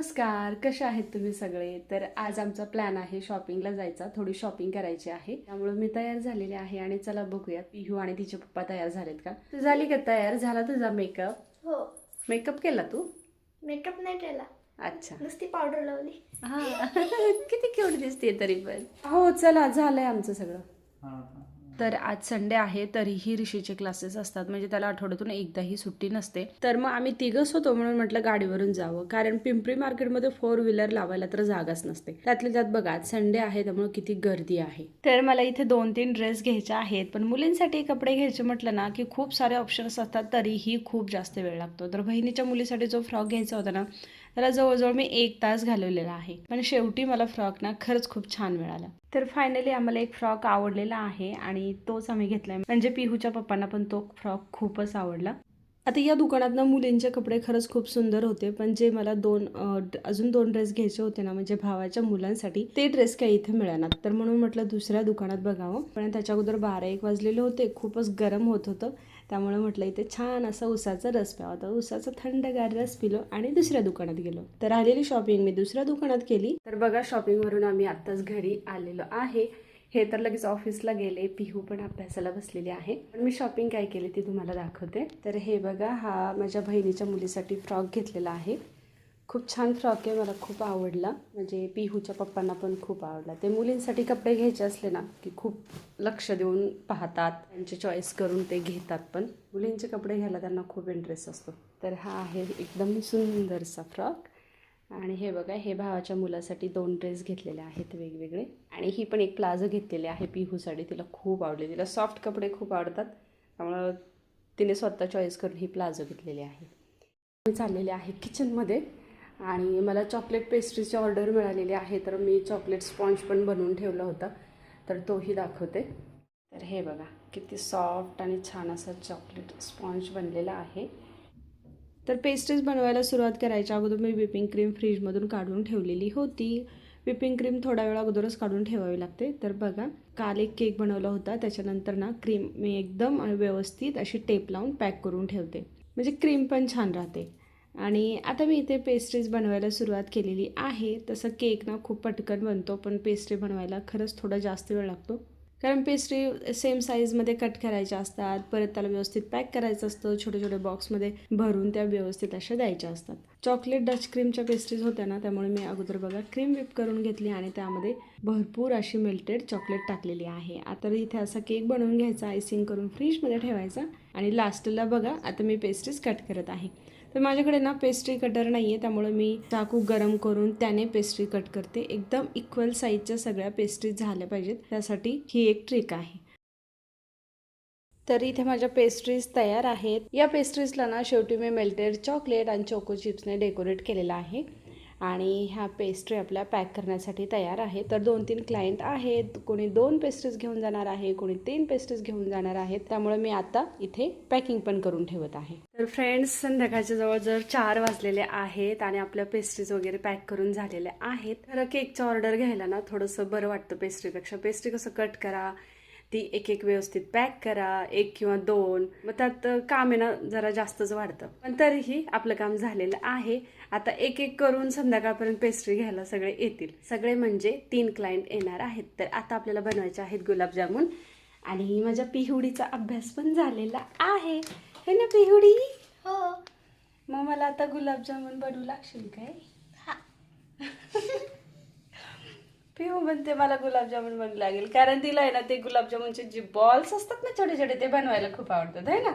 नमस्कार, कशा आहेत तुम्ही सगळे? तर आज आमचा प्लॅन आहे शॉपिंगला जायचा. थोडी शॉपिंग करायची आहे, त्यामुळे मी तयार झालेली आहे. आणि चला बघूया पिहू आणि तिचे पप्पा तयार झालेत का. तू झाली का तयार? झाला तुझा मेकअप? हो. मेकअप केला तू? मेकअप नाही केला, अच्छा. नुसती पावडर लावली. हा किती क्यूट दिसते तरी पण. हो चला, झालंय आमचं सगळं. तर आज संडे आहे, तरीही ऋषीचे क्लासेस असतात, म्हणजे त्याला आठवड्यातून एकदाही सुट्टी नसते. तर मग आम्ही तिघच होतो म्हणून म्हटलं गाडीवरून जावं, कारण पिंपरी मार्केटमध्ये 4 व्हीलर लावायला तर जागाच नसते. त्यातल्या त्यात बघा आज संडे आहे, त्यामुळे किती गर्दी आहे. तर मला इथे 2-3 ड्रेस घ्यायचे आहेत, पण मुलींसाठी कपडे घ्यायचे म्हटलं ना की खूप सारे ऑप्शन्स असतात, तरीही खूप जास्त वेळ लागतो. तर बहिणीच्या मुलीसाठी जो फ्रॉक घ्यायचा होता ना, त्याला जवळजवळ मी 1 तास घालवलेला आहे, पण शेवटी मला फ्रॉक ना खरंच खूप छान मिळाला. तर फायनली आम्हाला एक फ्रॉक आवडलेला आहे आणि तोच आम्ही घेतलाय. म्हणजे पिहूच्या पप्पांना पण तो फ्रॉक खूपच आवडला. आता या दुकानात मुलींचे कपडे खरंच खूप सुंदर होते, पण जे मला अजून 2 ड्रेस घ्यायचे होते ना, म्हणजे भावाच्या मुलांसाठी, ते ड्रेस काही इथे मिळाणार. तर म्हणून म्हटलं दुसऱ्या दुकानात बघावं, पण त्याच्या अगोदर 12-1 वाजलेले होते, खूपच गरम होत होतं. त्यामुळे म्हटलं इथे छान असा उसाचा रस प्यावा. तर उसाचा थंडगार रस पिलो आणि दुसऱ्या दुकानात गेलो. तर आलेली शॉपिंग मी दुसऱ्या दुकानात केली. तर बघा, शॉपिंगवरून आम्ही आत्ताच घरी आलेलो आहे. हे तर लगेच ऑफिसला गेले, पिहू पण अभ्यासाला बसलेली आहे. पण मी शॉपिंग काय केली ती तुम्हाला दाखवते. तर हे बघा, हा माझ्या बहिणीच्या मुलीसाठी फ्रॉक घेतलेला आहे. खूप छान फ्रॉक आहे, मला खूप आवडला. म्हणजे पिहूच्या पप्पांना पण खूप आवडला. ते मुलींसाठी कपडे घ्यायचे असले ना की खूप लक्ष देऊन पाहतात, त्यांची चॉईस करून ते घेतात. पण मुलींचे कपडे घ्यायला त्यांना खूप इंटरेस्ट असतो. तर हा आहे एकदम सुंदरसा फ्रॉक. आणि हे बघा, हे भावाच्या मुलासाठी 2 ड्रेस घेतलेले आहेत वेगवेगळे. आणि ही पण एक प्लाझो घेतलेली आहे पिहूसाठी, तिला खूप आवडले. तिला सॉफ्ट कपडे खूप आवडतात, त्यामुळं तिने स्वतः चॉईस करून ही प्लाझो घेतलेली आहे. मी चाललेले आहे किचनमध्ये आणि मला चॉकलेट पेस्ट्रीची ऑर्डर मिळालेली आहे. तर मी चॉकलेट स्पॉन्ज पण बनवून ठेवला होता, तर तोही दाखवते. तर हे बघा, किती सॉफ्ट आणि छान असा चॉकलेट स्पॉन्ज बनलेला आहे. तर पेस्ट्रीज बनवायला सुरुवात करायच्या अगोदर मी व्हिपिंग क्रीम फ्रीजमधून काढून ठेवलेली होती. व्हिपिंग क्रीम थोड्या वेळा अगोदरच काढून ठेवावी लागते. तर बघा, काल एक केक बनवला होता, त्याच्यानंतर ना क्रीम मी एकदम व्यवस्थित अशी टेप लावून पॅक करून ठेवते, म्हणजे क्रीम पण छान राहते. आणि आता मी इथे पेस्ट्रीज बनवायला सुरुवात केलेली आहे. तसं केक ना खूप पटकन बनतो, पण पेस्ट्री बनवायला खरंच थोडा जास्त वेळ लागतो, कारण पेस्ट्री सेम साईजमध्ये कट करायच्या असतात, परत त्याला व्यवस्थित पॅक करायचं असतं, छोटे छोटे बॉक्समध्ये भरून त्या व्यवस्थित अशा द्यायच्या असतात. चॉकलेट डच क्रीमच्या पेस्ट्रीज होत्या ना, त्यामुळे मी अगोदर बघा क्रीम व्हिप करून घेतली आणि त्यामध्ये भरपूर अशी मेल्टेड चॉकलेट टाकलेली आहे. आता इथे असा केक बनवून घ्यायचा, आयसिंग करून फ्रीजमध्ये ठेवायचा आणि लास्टला बघा आता मी पेस्ट्रीज कट करत आहे. तर माझ्याकडे ना पेस्ट्री कटर नाही आहे, त्यामुळे मी चाकू गरम करून त्याने पेस्ट्री कट करते. एकदम इक्वल साईजच्या सगळ्या पेस्ट्रीज झाल्या पाहिजेत, त्यासाठी ही एक ट्रिक आहे. तर इथे माझ्या पेस्ट्रीज तयार आहेत. या पेस्ट्रीजला ना शेवटी मी मेल्टेड चॉकलेट आणि चोको चिप्सने डेकोरेट केलेला आहे. आणि ह्या पेस्ट्री आपल्या पॅक करण्यासाठी तयार आहे. तर 2-3 क्लायंट आहेत, कोणी 2 पेस्ट्रीज घेऊन जाणार आहे, कोणी 3 पेस्ट्रीज घेऊन जाणार आहेत, त्यामुळे मी आता इथे पॅकिंग पण करून ठेवत आहे. तर फ्रेंड्स, संध्याकाळच्या जवळ 4 वाजलेले आहेत आणि आपल्या पेस्ट्रीज वगैरे पॅक करून झालेल्या आहेत. तर केकचं ऑर्डर घ्यायला ना थोडंसं बरं वाटतं पेस्ट्रीपेक्षा. पेस्ट्री कसं कट करा, ती एक एक व्यवस्थित पॅक करा, 1 किंवा 2, मग त्यात काम आहे ना जरा जास्तच वाढतं. पण तरीही आपलं काम झालेलं आहे. आता एक एक करून संध्याकाळपर्यंत पेस्ट्री घ्यायला सगळे येतील. सगळे म्हणजे 3 क्लायंट येणार आहेत. तर आता आपल्याला बनवायचे आहेत गुलाबजामुन. आणि माझ्या पिहुडीचा अभ्यास पण झालेला आहे, हे ना पिहुडी? हो. मग मला आता गुलाबजामुन बनवू लागशील काय? हा. पिहू म्हणते मला गुलाबजामुन बनवू लागेल, कारण तिला आहे ना ते गुलाबजामुनचे जे बॉल्स असतात ना छोटे छोटे, ते बनवायला खूप आवडतात, है ना?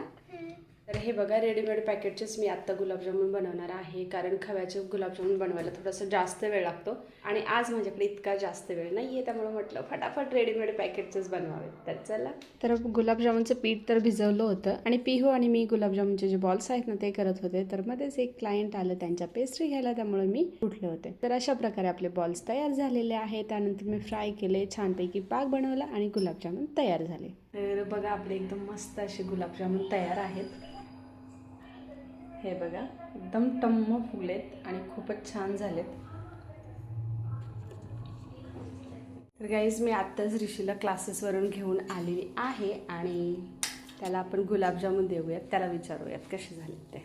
तर हे बघा, रेडीमेड पॅकेटचेच मी आत्ता गुलाबजामुन बनवणार आहे, कारण खव्याचे गुलाबजामुन बनवायला थोडासा जास्त वेळ लागतो आणि आज माझ्याकडे इतका जास्त वेळ नाही आहे, त्यामुळे म्हटलं फटाफट रेडीमेड पॅकेटचेच बनवावे. तर चला. तर गुलाबजामुनचं पीठ तर भिजवलं होतं आणि पिहू आणि मी गुलाबजामुनचे जे बॉल्स आहेत ना ते करत होते. तर मध्येच एक क्लायंट आलं त्यांच्या पेस्ट्री घ्यायला, त्यामुळे मी उठले होते. तर अशा प्रकारे आपले बॉल्स तयार झालेले आहेत. त्यानंतर मी फ्राय केले, छानपैकी पाक बनवला आणि गुलाबजामुन तयार झाले. तर बघा, आपले एकदम मस्त असे गुलाबजामुन तयार आहेत. हे बघा, एकदम टम्म फुगलेत आणि खूपच छान झालेत. तर गाईज, मी आत्ताच ऋषीला क्लासेसवरून घेऊन आलेली आहे आणि त्याला आपण गुलाबजामुन देऊयात, त्याला विचारूयात कसे झालेत ते.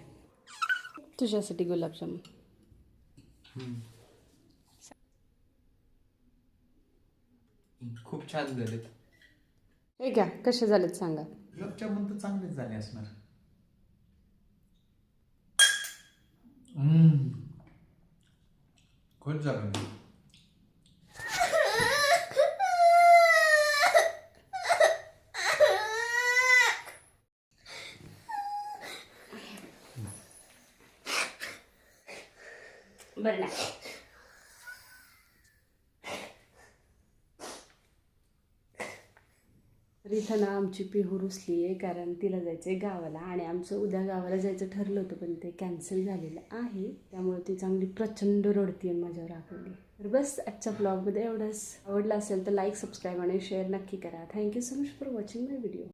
तुझ्यासाठी गुलाबजामुन. खूप छान झालेत. हे घ्या कसे झालेत सांगा. गुलाबजामुन तर चांगलेच झाले असणार. खूप झालं. बरं नाही. तर इथं ना आमची पिहू रुसली आहे कारण तिला जायचं आहे गावाला आणि आमचं उद्या गावाला जायचं ठरलं होतं पण ते कॅन्सल झालेलं आहे. त्यामुळे ती चांगली प्रचंड रडती आणि माझ्यावर राखवली. तर बस आजच्या ब्लॉगमध्ये एवढंच. आवडलं असेल तर लाईक सबस्क्राईब आणि शेअर नक्की करा. Thank you so much for watching my video.